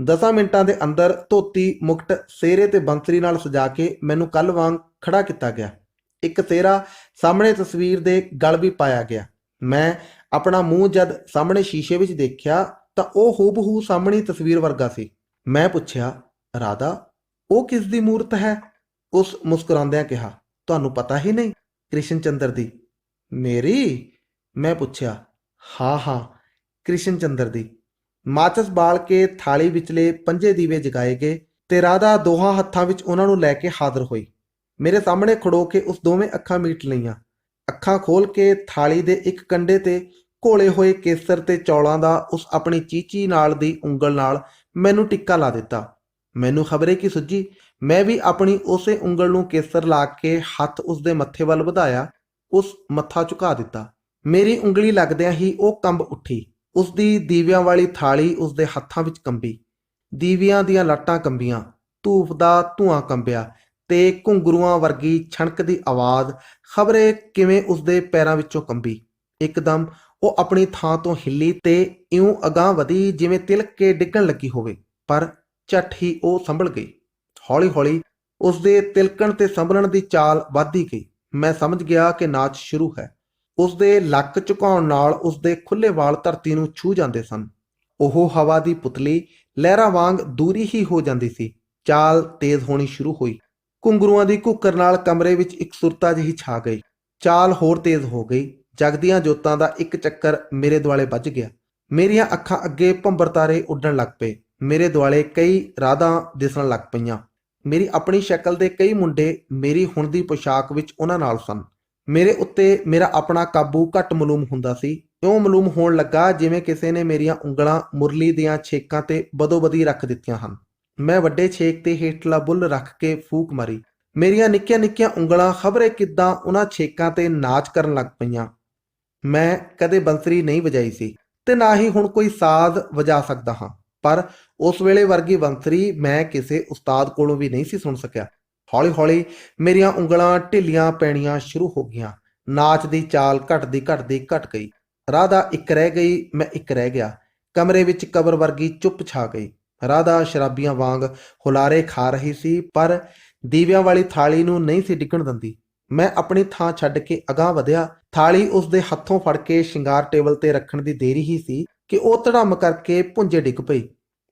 10 ਮਿੰਟਾਂ ਦੇ ਅੰਦਰ ਧੋਤੀ ਮੁਕਟ ਸਿਹਰੇ ਤੇ ਬੰਸਰੀ ਨਾਲ ਸਜਾ ਕੇ ਮੈਨੂੰ ਕੱਲ ਵਾਂਗ ਖੜਾ ਕੀਤਾ ਗਿਆ। ਇੱਕ ਸਿਹਰਾ ਸਾਹਮਣੇ ਤਸਵੀਰ ਦੇ ਗਲ ਵੀ ਪਾਇਆ ਗਿਆ। ਮੈਂ ਆਪਣਾ ਮੂੰਹ ਜਦ ਸਾਹਮਣੇ ਸ਼ੀਸ਼ੇ ਵਿੱਚ ਦੇਖਿਆ ਤਾਂ ਉਹ ਹੂਬਹੂ ਸਾਹਮਣੀ ਤਸਵੀਰ ਵਰਗਾ ਸੀ। ਮੈਂ ਪੁੱਛਿਆ, ਰਾਧਾ, ਉਹ ਕਿਸ ਦੀ ਮੂਰਤ ਹੈ? ਉਸ ਮੁਸਕਰਾਉਂਦਿਆਂ ਕਿਹਾ, ਤੁਹਾਨੂੰ ਪਤਾ ਹੀ ਨਹੀਂ? ਕ੍ਰਿਸ਼ਨ ਚੰਦਰ ਦੀ। ਮੇਰੀ? ਮੈਂ ਪੁੱਛਿਆ। ਹਾਂ, ਕ੍ਰਿਸ਼ਨ ਚੰਦਰ ਦੀ। ਮਾਚਸ ਬਾਲ ਕੇ ਥਾਲੀ ਵਿਚਲੇ ਪੰਜੇ ਦੀਵੇ ਜਗਾਏ ਗਏ ਤੇ ਰਾਧਾ ਦੋਹਾਂ ਹੱਥਾਂ ਵਿੱਚ ਉਹਨਾਂ ਨੂੰ ਲੈ ਕੇ ਹਾਜ਼ਰ ਹੋਈ। ਮੇਰੇ ਸਾਹਮਣੇ ਖੜੋ ਕੇ ਉਸ ਦੋਵੇਂ ਅੱਖਾਂ ਮੀਟ ਲਈਆਂ। ਅੱਖਾਂ ਖੋਲ ਕੇ ਥਾਲੀ ਦੇ ਇੱਕ ਕੰਢੇ ਤੇ ਘੋਲੇ ਹੋਏ ਕੇਸਰ ਤੇ ਚੌਲਾਂ ਦਾ ਉਸ ਆਪਣੀ ਚੀਚੀ ਨਾਲ ਦੀ ਉਂਗਲ ਨਾਲ ਮੈਨੂੰ ਟਿੱਕਾ ਲਾ ਦਿੱਤਾ। ਮੈਨੂੰ ਖਬਰੇ ਕੀ ਸੁੱਝੀ। ਮੈਂ ਵੀ ਆਪਣੀ ਉਸੇ ਉਂਗਲ ਨੂੰ ਕੇਸਰ ਲਾ ਕੇ ਹੱਥ ਉਸ ਦੇ ਮੱਥੇ ਵੱਲ ਵਧਾਇਆ। ਉਸ ਮੱਥਾ ਝੁਕਾ ਦਿੱਤਾ। ਮੇਰੀ ਉਂਗਲੀ ਲੱਗਦਿਆਂ ਹੀ ਉਹ ਕੰਬ ਉੱਠੀ। ਉਸ ਦੀ ਦੀਵਿਆਂ ਵਾਲੀ ਥਾਲੀ ਉਸ ਦੇ ਹੱਥਾਂ ਵਿੱਚ ਕੰਬੀ। ਦੀਵਿਆਂ ਦੀਆਂ ਲੱਟਾਂ ਕੰਬੀਆਂ, ਧੂਫ ਦਾ ਧੂੰਆਂ ਕੰਬਿਆ ਤੇ ਘੁੰਗਰੂਆਂ ਵਰਗੀ ਛਣਕਦੀ ਆਵਾਜ਼ ਖਬਰੇ ਕਿਵੇਂ ਉਸ ਦੇ ਪੈਰਾਂ ਵਿੱਚੋਂ ਕੰਬੀ। ਇੱਕਦਮ ਉਹ ਆਪਣੀ ਥਾਂ ਤੋਂ ਹਿੱਲੀ ਤੇ ਇਉਂ ਅਗਾਂਹ ਵਧੀ ਜਿਵੇਂ ਤਿਲਕ ਕੇ ਡਿੱਗਣ ਲੱਗੀ ਹੋਵੇ, ਪਰ ਝੱਟ ਹੀ ਉਹ ਸੰਭਲ ਗਈ। ਹੌਲੀ ਹੌਲੀ ਉਸ ਦੇ ਤਿਲਕਣ ਤੇ ਸੰਭਲਣ ਦੀ ਚਾਲ ਵੱਧਦੀ ਗਈ। ਮੈਂ ਸਮਝ ਗਿਆ ਕਿ ਨਾਚ ਸ਼ੁਰੂ ਹੈ। ਉਸ ਦੇ ਲੱਕ ਝੁਕਾਉਣ ਨਾਲ ਉਸ ਦੇ ਖੁੱਲੇ ਵਾਲ ਧਰਤੀ ਨੂੰ ਛੂਹ ਜਾਂਦੇ ਸਨ। ਉਹ ਹਵਾ ਦੀ ਪੁਤਲੀ ਲਹਿਰਾਂ ਵਾਂਗ ਦੂਰੀ ਹੀ ਹੋ ਜਾਂਦੀ ਸੀ। ਚਾਲ ਤੇਜ਼ ਹੋਣੀ ਸ਼ੁਰੂ ਹੋਈ। ਘੁੰਗਰੂਆਂ ਦੀ ਘੁੱਕਰ ਨਾਲ ਕਮਰੇ ਵਿੱਚ ਇੱਕ ਸੁਰਤਾ ਜਿਹੀ ਛਾ ਗਈ। ਚਾਲ ਹੋਰ ਤੇਜ਼ ਹੋ ਗਈ। ਜਗਦੀਆਂ ਜੋਤਾਂ ਦਾ ਇੱਕ ਚੱਕਰ ਮੇਰੇ ਦੁਆਲੇ ਵੱਜ ਗਿਆ। ਮੇਰੀਆਂ ਅੱਖਾਂ ਅੱਗੇ ਭੰਬਰ ਤਾਰੇ ਉੱਡਣ ਲੱਗ ਪਏ। ਮੇਰੇ ਦੁਆਲੇ ਕਈ ਰਾਧਾਂ ਦਿਸਣ ਲੱਗ ਪਈਆਂ। ਮੇਰੀ ਆਪਣੀ ਸ਼ਕਲ ਦੇ ਕਈ ਮੁੰਡੇ ਮੇਰੀ ਹੁਣ ਦੀ ਪੋਸ਼ਾਕ ਵਿੱਚ ਉਹਨਾਂ ਨਾਲ ਸਨ। ਮੇਰੇ ਉੱਤੇ ਮੇਰਾ ਆਪਣਾ ਕਾਬੂ ਘੱਟ ਮਾਲੂਮ ਹੁੰਦਾ ਸੀ। ਇਉਂ ਮਾਲੂਮ ਹੋਣ ਲੱਗਾ ਜਿਵੇਂ ਕਿਸੇ ਨੇ ਮੇਰੀਆਂ ਉਂਗਲਾਂ ਮੁਰਲੀ ਦੀਆਂ ਛੇਕਾਂ ਤੇ ਬਦੋ-ਬਦੀ ਰੱਖ ਦਿੱਤੀਆਂ ਹਨ। ਮੈਂ ਵੱਡੇ ਛੇਕ ਤੇ ਹੇਠਲਾ ਬੁੱਲ ਰੱਖ ਕੇ ਫੂਕ ਮਾਰੀ। ਮੇਰੀਆਂ ਨਿੱਕੀਆਂ ਨਿੱਕੀਆਂ ਉਂਗਲਾਂ ਖਬਰੇ ਕਿੱਦਾਂ ਉਹਨਾਂ ਛੇਕਾਂ ਤੇ ਨਾਚ ਕਰਨ ਲੱਗ ਪਈਆਂ। ਮੈਂ ਕਦੇ ਬੰਸਰੀ ਨਹੀਂ ਵਜਾਈ ਸੀ ਤੇ ਨਾ ਹੀ ਹੁਣ ਕੋਈ ਸਾਜ਼ ਵਜਾ ਸਕਦਾ ਹਾਂ, ਪਰ ਉਸ ਵੇਲੇ ਵਰਗੀ ਬੰਸਰੀ ਮੈਂ ਕਿਸੇ ਉਸਤਾਦ ਕੋਲੋਂ ਵੀ ਨਹੀਂ ਸੀ ਸੁਣ ਸਕਿਆ। ਹੌਲੀ ਹੌਲੀ ਮੇਰੀਆਂ ਉਂਗਲਾਂ ਢਿੱਲੀਆਂ ਪੈਣੀਆਂ ਸ਼ੁਰੂ ਹੋ ਗਈਆਂ। ਨਾਚ ਦੀ ਚਾਲ ਘਟਦੀ ਘਟਦੀ ਘਟ ਗਈ। ਰਾਧਾ ਇੱਕ ਰਹਿ ਗਈ, ਮੈਂ ਇੱਕ ਰਹਿ ਗਿਆ। ਕਮਰੇ ਵਿੱਚ ਕਬਰ ਵਰਗੀ ਚੁੱਪ ਛਾ ਗਈ। ਰਾਧਾ ਸ਼ਰਾਬੀਆਂ ਵਾਂਗ ਹੁਲਾਰੇ ਖਾ ਰਹੀ ਸੀ, ਪਰ ਦੀਵਿਆਂ ਵਾਲੀ ਥਾਲੀ ਨੂੰ ਨਹੀਂ ਸੀ ਡਿੱਗਣ ਦਿੰਦੀ। ਮੈਂ ਆਪਣੀ ਥਾਂ ਛੱਡ ਕੇ ਅਗਾਂਹ ਵਧਿਆ। ਥਾਲੀ ਉਸ ਦੇ ਹੱਥੋਂ ਫੜ ਕੇ ਸ਼ਿੰਗਾਰ ਟੇਬਲ ਤੇ ਰੱਖਣ ਦੀ ਦੇਰੀ ਹੀ ਸੀ ਕਿ ਉਹ ਧੜਮ ਕਰਕੇ ਭੁੰਜੇ ਡਿੱਗ ਪਈ।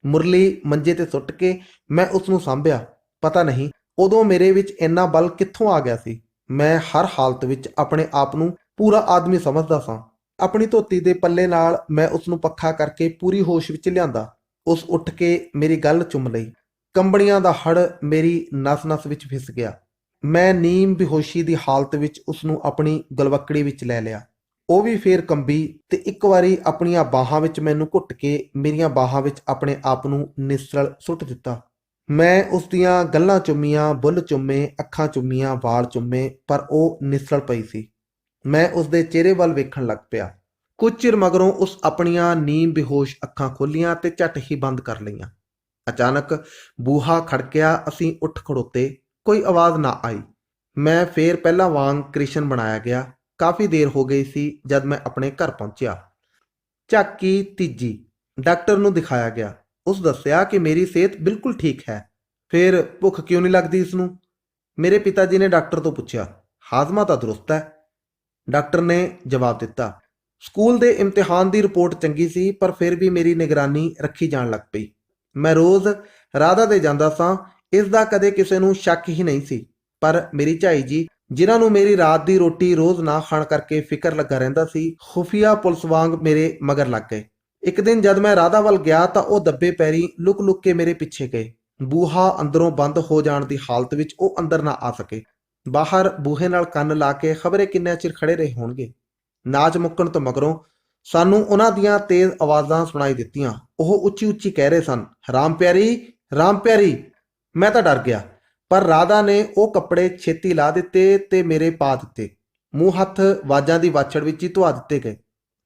ਮੁਰਲੀ ਮੰਜੇ ਤੇ ਸੁੱਟ ਕੇ ਮੈਂ ਉਸ ਨੂੰ ਸਾਂਭਿਆ। ਪਤਾ ਨਹੀਂ ਉਦੋਂ ਮੇਰੇ ਵਿੱਚ ਇੰਨਾ ਬਲ ਕਿੱਥੋਂ ਆ ਗਿਆ ਸੀ। ਮੈਂ ਹਰ ਹਾਲਤ ਵਿੱਚ ਆਪਣੇ ਆਪ ਨੂੰ ਪੂਰਾ ਆਦਮੀ ਸਮਝਦਾ ਸਾਂ। ਆਪਣੀ ਧੋਤੀ ਦੇ ਪੱਲੇ ਨਾਲ ਮੈਂ ਉਸ ਨੂੰ ਪੱਖਾ ਕਰਕੇ ਪੂਰੀ ਹੋਸ਼ ਵਿੱਚ ਲਿਆਂਦਾ। ਉਸ ਉੱਠ ਕੇ ਮੇਰੀ ਗੱਲ ਚੁੰਮ ਲਈ। ਕੰਬਣੀਆਂ ਦਾ ਹੜ ਮੇਰੀ ਨਸ-ਨਸ ਵਿੱਚ ਫਿਸ ਗਿਆ। ਮੈਂ ਨੀਮ ਬੇਹੋਸ਼ੀ ਦੀ ਹਾਲਤ ਵਿੱਚ ਉਸ ਨੂੰ ਆਪਣੀ ਗਲਵੱਕੜੀ ਵਿੱਚ ਲੈ ਲਿਆ। ਉਹ ਵੀ ਫੇਰ ਕੰਬੀ ਤੇ ਇੱਕ ਵਾਰੀ ਆਪਣੀਆਂ ਬਾਹਾਂ ਵਿੱਚ ਮੈਨੂੰ ਘੁੱਟ ਕੇ ਮੇਰੀਆਂ ਬਾਹਾਂ ਵਿੱਚ ਆਪਣੇ ਆਪ ਨੂੰ ਨਿਸਰਲ ਸੁੱਟ ਦਿੱਤਾ। ਮੈਂ ਉਸ ਦੀਆਂ ਗੱਲਾਂ ਚੁੰਮੀਆਂ, ਬੁੱਲ ਚੁੰਮੇ, ਅੱਖਾਂ ਚੁੰਮੀਆਂ, ਵਾਲ ਚੁੰਮੇ, ਪਰ ਉਹ ਨਿਸਰਲ ਪਈ ਸੀ। ਮੈਂ ਉਸ ਦੇ ਚਿਹਰੇ ਵੱਲ ਵੇਖਣ ਲੱਗ ਪਿਆ। ਕੁਝ ਚਿਰ ਮਗਰੋਂ ਉਸ ਆਪਣੀਆਂ ਨੀਮ ਬੇਹੋਸ਼ ਅੱਖਾਂ ਖੋਲ੍ਹੀਆਂ ਤੇ ਝੱਟ ਹੀ ਬੰਦ ਕਰ ਲਈਆਂ। ਅਚਾਨਕ ਬੂਹਾ ਖੜਕਿਆ। ਅਸੀਂ ਉੱਠ ਖੜੋਤੇ। ਕੋਈ ਆਵਾਜ਼ ਨਾ ਆਈ। ਮੈਂ ਫੇਰ ਪਹਿਲਾਂ ਵਾਂਗ ਕ੍ਰਿਸ਼ਨ ਬਣਾਇਆ ਗਿਆ। ਕਾਫੀ ਦੇਰ ਹੋ ਗਈ ਸੀ ਜਦ ਮੈਂ ਆਪਣੇ ਘਰ ਪਹੁੰਚਿਆ। ਝਾਕੀ ਤੀਜੀ। ਡਾਕਟਰ ਨੂੰ ਦਿਖਾਇਆ ਗਿਆ। ਉਸ ਦੱਸਿਆ ਕਿ ਮੇਰੀ ਸਿਹਤ ਬਿਲਕੁਲ ਠੀਕ ਹੈ। ਫਿਰ ਭੁੱਖ ਕਿਉਂ ਨਹੀਂ ਲੱਗਦੀ ਇਸ ਨੂੰ? ਮੇਰੇ ਪਿਤਾ ਜੀ ਨੇ ਡਾਕਟਰ ਤੋਂ ਪੁੱਛਿਆ। ਹਾਜ਼ਮਾ ਤਾਂ ਦਰੁਸਤ ਹੈ, ਡਾਕਟਰ ਨੇ ਜਵਾਬ ਦਿੱਤਾ। ਸਕੂਲ ਦੇ ਇਮਤਿਹਾਨ ਦੀ ਰਿਪੋਰਟ ਚੰਗੀ ਸੀ, ਪਰ ਫਿਰ ਵੀ ਮੇਰੀ ਨਿਗਰਾਨੀ ਰੱਖੀ ਜਾਣ ਲੱਗ ਪਈ। ਮੈਂ ਰੋਜ਼ ਰਾਧਾ ਦੇ ਜਾਂਦਾ ਸਾਂ। ਇਸ ਦਾ ਕਦੇ ਕਿਸੇ ਨੂੰ ਸ਼ੱਕ ਹੀ ਨਹੀਂ ਸੀ, ਪਰ ਮੇਰੀ ਝਾਈ ਜੀ ਜਿਨ੍ਹਾਂ ਨੂੰ ਮੇਰੀ ਰਾਤ ਦੀ ਰੋਟੀ ਰੋਜ਼ ਨਾ ਖਾਣ ਕਰਕੇ ਫਿਕਰ ਲੱਗਾ ਰਹਿੰਦਾ ਸੀ, ਖੁਫੀਆ ਪੁਲਿਸ ਵਾਂਗ ਮੇਰੇ ਮਗਰ ਲੱਗ ਗਏ। ਇੱਕ ਦਿਨ ਜਦ ਮੈਂ ਰਾਧਾ ਵੱਲ ਗਿਆ ਤਾਂ ਉਹ ਦੱਬੇ ਪੈਰੀ ਲੁਕ ਲੁਕ ਕੇ ਮੇਰੇ ਪਿੱਛੇ ਗਏ। ਬੂਹਾ ਅੰਦਰੋਂ ਬੰਦ ਹੋ ਜਾਣ ਦੀ ਹਾਲਤ ਵਿੱਚ ਉਹ ਅੰਦਰ ਨਾ ਆ ਸਕੇ। ਬਾਹਰ ਬੂਹੇ ਨਾਲ ਕੰਨ ਲਾ ਕੇ ਖਬਰੇ ਕਿੰਨਾ ਚਿਰ ਖੜੇ ਰਹੇ ਹੋਣਗੇ। ਨਾਚ ਮੁੱਕਣ ਤੋਂ ਮਗਰੋਂ ਸਾਨੂੰ ਉਹਨਾਂ ਦੀਆਂ ਤੇਜ਼ ਆਵਾਜ਼ਾਂ ਸੁਣਾਈ ਦਿੱਤੀਆਂ। ਉਹ ਉੱਚੀ ਉੱਚੀ ਕਹਿ ਰਹੇ ਸਨ, ਰਾਮ ਪਿਆਰੀ, ਰਾਮ ਪਿਆਰੀ। ਮੈਂ ਤਾਂ ਡਰ ਗਿਆ, ਪਰ ਰਾਧਾ ਨੇ ਉਹ ਕੱਪੜੇ ਛੇਤੀ ਲਾ ਦਿੱਤੇ ਤੇ ਮੇਰੇ ਪਾ ਦਿੱਤੇ। ਮੂੰਹ ਹੱਥ ਆਵਾਜ਼ਾਂ ਦੀ ਵਾਛੜ ਵਿੱਚ ਹੀ ਧੁਆ ਦਿੱਤੇ ਗਏ।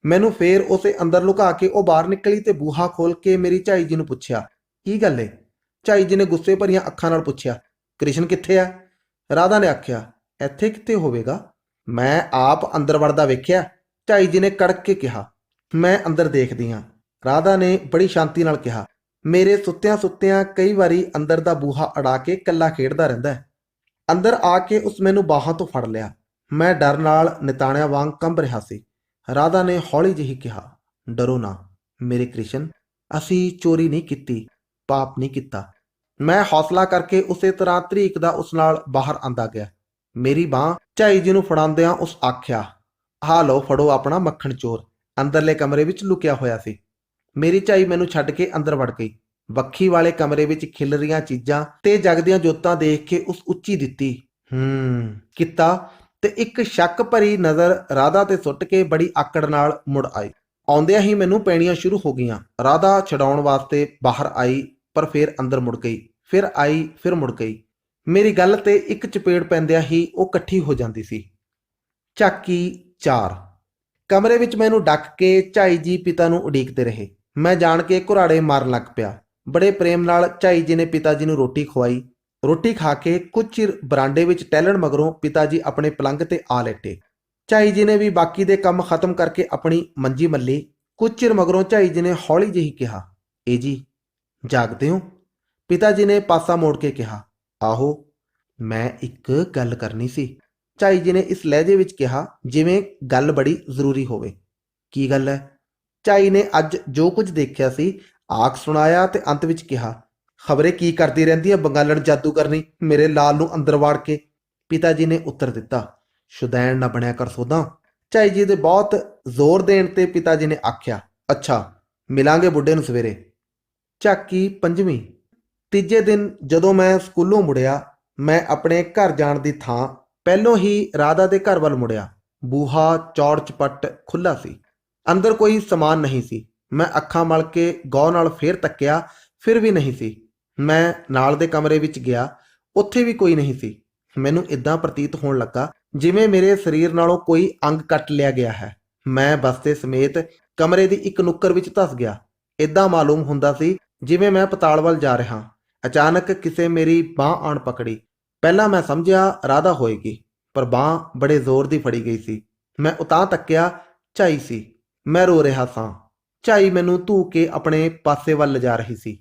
ਮੈਨੂੰ ਫੇਰ ਉਸੇ ਅੰਦਰ ਲੁਕਾ ਕੇ ਉਹ ਬਾਹਰ ਨਿਕਲੀ ਤੇ ਬੂਹਾ ਖੋਲ ਕੇ ਮੇਰੀ ਝਾਈ ਜੀ ਨੂੰ ਪੁੱਛਿਆ, ਕੀ ਗੱਲ ਏ? ਝਾਈ ਜੀ ਨੇ ਗੁੱਸੇ ਭਰੀਆਂ ਅੱਖਾਂ ਨਾਲ ਪੁੱਛਿਆ, ਕ੍ਰਿਸ਼ਨ ਕਿੱਥੇ ਆ? ਰਾਧਾ ਨੇ ਆਖਿਆ, ਇੱਥੇ ਕਿੱਥੇ ਹੋਵੇਗਾ, ਮੈਂ ਆਪ ਅੰਦਰ ਵੜਦਾ ਵੇਖਿਆ। ਝਾਈ ਜੀ ਨੇ ਕੜਕ ਕੇ ਕਿਹਾ, ਮੈਂ ਅੰਦਰ ਦੇਖਦੀ ਹਾਂ। ਰਾਧਾ ਨੇ ਬੜੀ ਸ਼ਾਂਤੀ ਨਾਲ ਕਿਹਾ, ਮੇਰੇ ਸੁੱਤਿਆਂ ਸੁੱਤਿਆਂ ਕਈ ਵਾਰੀ ਅੰਦਰ ਦਾ ਬੂਹਾ ਅੜਾ ਕੇ ਕੱਲਾ ਖੇਡਦਾ ਰਹਿੰਦਾ ਹੈ। ਅੰਦਰ ਆ ਕੇ ਉਸ ਮੈਨੂੰ ਬਾਹਾਂ ਤੋਂ ਫੜ ਲਿਆ। ਮੈਂ ਡਰ ਨਾਲ ਨਿਤਾਣਿਆਂ ਵਾਂਗ ਕੰਬ ਰਿਹਾ ਸੀ। ਰਾਧਾ ਨੇ ਹੌਲੀ ਜਿਹੀ ਕਿਹਾ, ਡਰੋ ਨਾ ਮੇਰੇ ਕ੍ਰਿਸ਼ਨ, ਅਸੀਂ ਚੋਰੀ ਨਹੀਂ ਕੀਤੀ, ਪਾਪ ਨਹੀਂ ਕੀਤਾ। ਮੈਂ ਹੌਸਲਾ ਕਰਕੇ ਉਸੇ ਤਰ੍ਹਾਂ ਤਰੀਕ ਦਾ ਉਸ ਨਾਲ ਬਾਹਰ ਆਂਦਾ ਗਿਆ। ਮੇਰੀ ਬਾਂਹ ਝਾਈ ਜੀ ਨੂੰ ਫੜਾਉਂਦਿਆਂ ਉਸ ਆਖਿਆ, ਆਹ ਲਓ ਫੜੋ ਆਪਣਾ ਮੱਖਣ ਚੋਰ। ਅੰਦਰਲੇ ਕਮਰੇ ਵਿੱਚ ਲੁਕਿਆ ਹੋਇਆ ਸੀ। ਮੇਰੀ ਝਾਈ ਮੈਨੂੰ ਛੱਡ ਕੇ ਅੰਦਰ ਵੜ ਗਈ। ਵੱਖੀ ਵਾਲੇ ਕਮਰੇ ਵਿੱਚ ਖਿਲ ਰਹੀਆਂ ਚੀਜ਼ਾਂ ਤੇ ਜਗਦੀਆਂ ਜੋਤਾਂ ਦੇਖ ਕੇ ਉਸ ਉੱਚੀ ਦਿੱਤੀ ਕੀਤਾ ਤੇ ਇੱਕ ਸ਼ੱਕ ਭਰੀ ਨਜ਼ਰ ਰਾਧਾ ਤੇ ਸੁੱਟ ਕੇ ਬੜੀ ਆਕੜ ਨਾਲ ਮੁੜ ਆਈ। ਆਉਂਦਿਆਂ ਹੀ ਮੈਨੂੰ ਪੈਣੀਆਂ ਸ਼ੁਰੂ ਹੋ ਗਈਆਂ। ਰਾਧਾ ਛਡਾਉਣ ਵਾਸਤੇ ਬਾਹਰ ਆਈ, ਪਰ ਫਿਰ ਅੰਦਰ ਮੁੜ ਗਈ, ਫਿਰ ਆਈ, ਫਿਰ ਮੁੜ ਗਈ। ਮੇਰੀ ਗੱਲ ਤੇ ਇੱਕ ਚਪੇੜ ਪੈਂਦਿਆਂ ਹੀ ਉਹ ਇਕੱਠੀ ਹੋ ਜਾਂਦੀ ਸੀ। ਝਾਕੀ 4। ਕਮਰੇ ਵਿੱਚ ਮੈਨੂੰ ਡੱਕ ਕੇ ਝਾਈ ਜੀ ਪਿਤਾ ਨੂੰ ਉਡੀਕਦੇ ਰਹੇ। ਮੈਂ ਜਾਣ ਕੇ ਘੁਰਾੜੇ ਮਾਰਨ ਲੱਗ ਪਿਆ। ਬੜੇ ਪ੍ਰੇਮ ਨਾਲ ਝਾਈ ਜੀ ਨੇ ਪਿਤਾ ਜੀ ਨੂੰ ਰੋਟੀ ਖਵਾਈ। ਰੋਟੀ ਖਾ ਕੇ ਕੁਝ ਚਿਰ ਬਰਾਂਡੇ ਵਿੱਚ ਟਹਿਲਣ ਮਗਰੋਂ ਪਿਤਾ ਜੀ ਆਪਣੇ ਪਲੰਗ ਤੇ ਆ ਲੈਟੇ। ਝਾਈ ਜੀ ਨੇ ਵੀ ਬਾਕੀ ਦੇ ਕੰਮ ਖਤਮ ਕਰਕੇ ਆਪਣੀ ਮੰਜੀ ਮੱਲੀ। ਕੁਝ ਚਿਰ ਮਗਰੋਂ ਝਾਈ ਜੀ ਨੇ ਹੌਲੀ ਜਿਹੀ ਕਿਹਾ, ਏ ਜੀ ਜਾਗਦੇ ਹੋ? ਪਿਤਾ ਜੀ ਨੇ ਪਾਸਾ ਮੋੜ ਕੇ ਕਿਹਾ, ਆਹੋ। ਮੈਂ ਇੱਕ ਗੱਲ ਕਰਨੀ ਸੀ। ਝਾਈ ਜੀ ਨੇ ਇਸ ਲਹਿਜੇ ਵਿੱਚ ਕਿਹਾ ਜਿਵੇਂ ਗੱਲ ਬੜੀ ਜ਼ਰੂਰੀ ਹੋਵੇ। ਕੀ ਗੱਲ ਹੈ? ਝਾਈ ਨੇ ਅੱਜ ਜੋ ਕੁਝ ਦੇਖਿਆ ਸੀ ਆਖ ਸੁਣਾਇਆ ਤੇ ਅੰਤ ਵਿੱਚ ਕਿਹਾ, ਖਬਰੇ ਕੀ ਕਰਦੀ ਰਹਿੰਦੀ ਹੈ ਬੰਗਾਲਣ ਜਾਦੂਗਰਨੀ, ਮੇਰੇ ਲਾਲ ਨੂੰ ਅੰਦਰ ਵਾੜ ਕੇ। ਪਿਤਾ ਜੀ ਨੇ ਉੱਤਰ ਦਿੱਤਾ, ਸ਼ੁਦੈਣ ਨਾ ਬਣਿਆ ਕਰ ਸੋਦਾ। ਝਾਈ ਜੀ ਦੇ ਬਹੁਤ ਜ਼ੋਰ ਦੇਣ ਤੇ ਪਿਤਾ ਜੀ ਨੇ ਆਖਿਆ, ਅੱਛਾ ਮਿਲਾਂਗੇ ਬੁੱਢੇ ਨੂੰ ਸਵੇਰੇ। ਝਾਕੀ 5ਵੀਂ। ਤੀਜੇ ਦਿਨ ਜਦੋਂ ਮੈਂ ਸਕੂਲੋਂ ਮੁੜਿਆ, ਮੈਂ ਆਪਣੇ ਘਰ ਜਾਣ ਦੀ ਥਾਂ ਪਹਿਲੋਂ ਹੀ ਰਾਧਾ ਦੇ ਘਰ ਵੱਲ ਮੁੜਿਆ। ਬੂਹਾ ਚੌੜ ਚਪੱਟ ਖੁੱਲ੍ਹਾ ਸੀ। ਅੰਦਰ ਕੋਈ ਸਮਾਨ ਨਹੀਂ ਸੀ। ਮੈਂ ਅੱਖਾਂ ਮਲ ਕੇ ਗੌਰ ਨਾਲ ਫੇਰ ਤੱਕਿਆ, ਫਿਰ ਵੀ ਨਹੀਂ ਸੀ। ਮੈਂ ਨਾਲ ਦੇ ਕਮਰੇ ਵਿੱਚ ਗਿਆ, ਉੱਥੇ ਵੀ ਕੋਈ ਨਹੀਂ ਸੀ। ਮੈਨੂੰ ਇਦਾਂ ਪ੍ਰਤੀਤ ਹੋਣ ਲੱਗਾ ਜਿਵੇਂ ਮੇਰੇ ਸਰੀਰ ਨਾਲੋਂ ਕੋਈ ਅੰਗ ਕੱਟ ਲਿਆ ਗਿਆ ਹੈ। ਮੈਂ ਬਸਤੇ ਸਮੇਤ ਕਮਰੇ ਦੀ ਇੱਕ ਨੁੱਕਰ ਵਿੱਚ ਧਸ ਗਿਆ। ਇਦਾਂ ਮਾਲੂਮ ਹੁੰਦਾ ਸੀ ਜਿਵੇਂ ਮੈਂ ਪਤਾਲ ਵੱਲ ਜਾ ਰਿਹਾ। ਅਚਾਨਕ ਕਿਸੇ ਮੇਰੀ ਬਾਂਹ ਆਣ ਪਕੜੀ। ਪਹਿਲਾਂ ਮੈਂ ਸਮਝਿਆ ਰਾਧਾ ਹੋਏਗੀ, ਪਰ ਬਾਂਹ ਬੜੇ ਜ਼ੋਰ ਦੀ ਫੜੀ ਗਈ ਸੀ। ਮੈਂ ਉਤਾਂਹ ਤੱਕਿਆ, ਝਾਈ ਸੀ। ਮੈਂ ਰੋ ਰਿਹਾ ਸਾਂ। ਝਾਈ ਮੈਨੂੰ ਧੂ ਕੇ ਆਪਣੇ ਪਾਸੇ ਵੱਲ ਲਿਜਾ ਰਹੀ ਸੀ।